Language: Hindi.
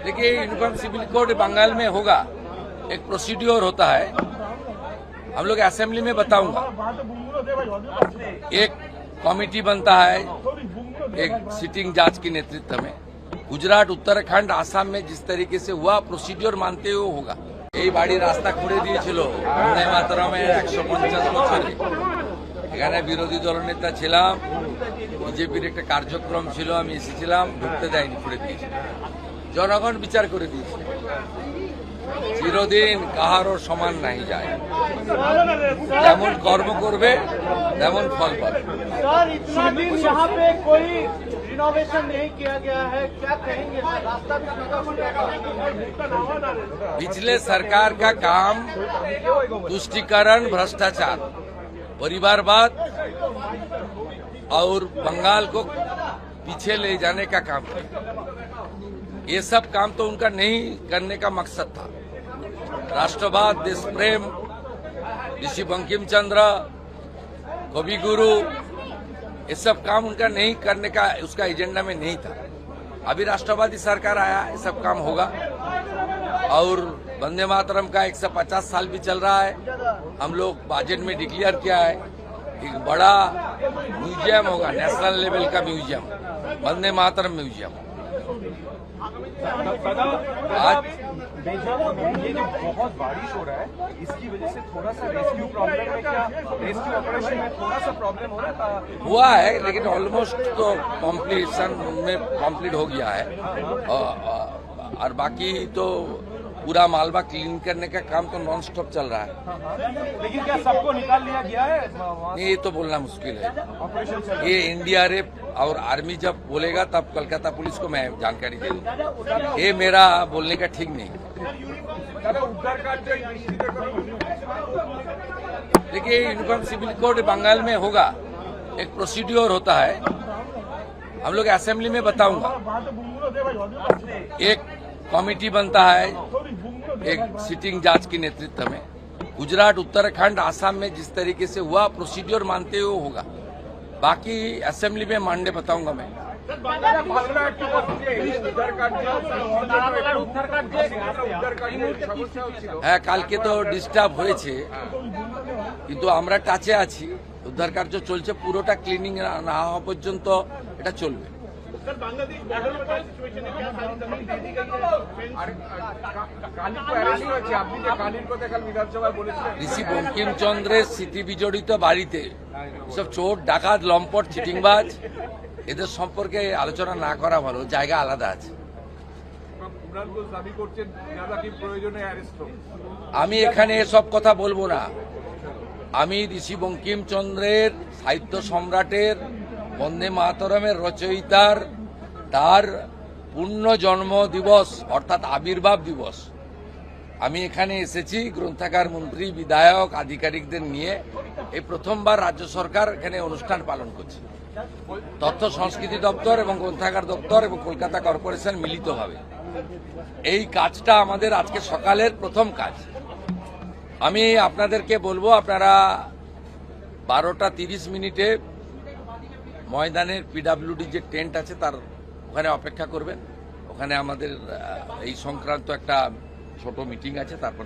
देखिए, यूनिफॉर्म सिविल कोड बंगाल में होगा, एक प्रोसीड्योर होता है। हम लोग असेंबली में बताऊंगा। एक कमेटी बनता है एक सिटिंग जज के नेतृत्व में। गुजरात, उत्तराखंड, आसाम में जिस तरीके से हुआ प्रोसीड्योर मानते हुए होगा। এই বাড়ি রাস্তা করে দিয়েছিল বন্দে মাতরমের 150 বছরে। এখানে বিরোধী দলনেতা ছিলাম, বিজেপির একটা কার্যক্রম ছিল, আমি এসেছিলাম, ঢুকতে দেয়নি, করে দিয়েছে। জনগণ বিচার করে দিয়েছে। চিরদিন কাহারও সমান নাই যায়, যেমন কর্ম করবে তেমন ফল পাবে। सर, इतना दिन यहाँ पे कोई रिनोवेशन नहीं किया गया है, क्या कहेंगे? रास्ता भी पिछले सरकार का काम तुष्टीकरण, भ्रष्टाचार, परिवारवाद और बंगाल को पीछे ले जाने का काम है। ये सब काम तो उनका नहीं करने का मकसद था। राष्ट्रवाद, देश प्रेम, ऋषि बंकिम चंद्र, कवि गुरु, ये सब काम उनका नहीं करने का, उसका एजेंडा में नहीं था। अभी राष्ट्रवादी सरकार आया, ये सब काम होगा। और वंदे मातरम का 150 साल भी चल रहा है। हम लोग बजट में डिक्लेयर किया है, एक बड़ा म्यूजियम होगा, नेशनल लेवल का म्यूजियम, वंदे मातरम म्यूजियम। आज ये जो बहुत बारिश हो रहा है, इसकी वजह से थोड़ा सा रेस्क्यू प्रॉब्लम में, क्या रेस्क्यू ऑपरेशन में थोड़ा सा प्रॉब्लम हो रहा था? हुआ है, लेकिन ऑलमोस्ट तो कंप्लीशन में कंप्लीट हो गया है। और बाकी तो पूरा मालवा क्लीन करने का काम तो नॉन स्टॉप चल रहा है। लेकिन क्या सबको निकाल लिया गया है? ये तो बोलना मुश्किल है। ऑपरेशन चल ये एनडीआरएफ और आर्मी जब बोलेगा तब कोलकाता पुलिस को मैं जानकारी दे दूंगा। ये मेरा बोलने का ठीक नहीं। देखिए, यूनिफॉर्म सिविल कोड बंगाल में होगा, एक प्रोसीड्योर होता है। हम लोग असेंबली में बताऊंगा। एक कमेटी बनता है एक सिटिंग जज के नेतृत्व में। गुजरात, उत्तराखंड, आसाम में जिस तरीके से हुआ प्रोसीड्योर मानते हुए होगा। बाकी असेंबली में मानने बताऊंगा मैं। হ্যাঁ, কালকে তো ডিস্টার্ব হয়েছে, কিন্তু আমরা টাচে আছি। উদ্ধার কার্য চলছে, পুরোটা ক্লিনিং না হওয়া পর্যন্ত এটা চলবে। ঋষি বঙ্কিমচন্দ্রের স্মৃতি বিজড়িত বাড়িতে সব চোর, ডাকাত, লম্পট, চিটিংবাজ, এদের সম্পর্কে আলোচনা না করা ভালো, জায়গা আলাদা আছে। আমি এখানে এসব কথা বলবো না। আমি ঋষি বঙ্কিমচন্দ্রের, সাহিত্য সম্রাটের, বন্দে মাতরমের রচয়িতার, তার পূর্ণ জন্ম দিবস অর্থাৎ আবির্ভাব দিবস, আমি এখানে এসেছি গ্রন্থাগার মন্ত্রী, বিধায়ক, আধিকারিকদের নিয়ে। এই প্রথমবার রাজ্য সরকার এখানে অনুষ্ঠান পালন করছে। তথ্য সংস্কৃতি দপ্তর এবং গ্রন্থাগার দপ্তর এবং কলকাতা কর্পোরেশন মিলিতভাবে এই কাজটা আমাদের আজকে সকালের প্রথম কাজ। আমি আপনাদেরকে বলবো, আপনারা 12টা 30 মিনিটে ময়দানের পিডব্লিউডি যে টেন্ট আছে তার ওখানে অপেক্ষা করবেন। ওখানে আমাদের এই সংক্রান্ত একটা ছোট মিটিং আছে, তারপর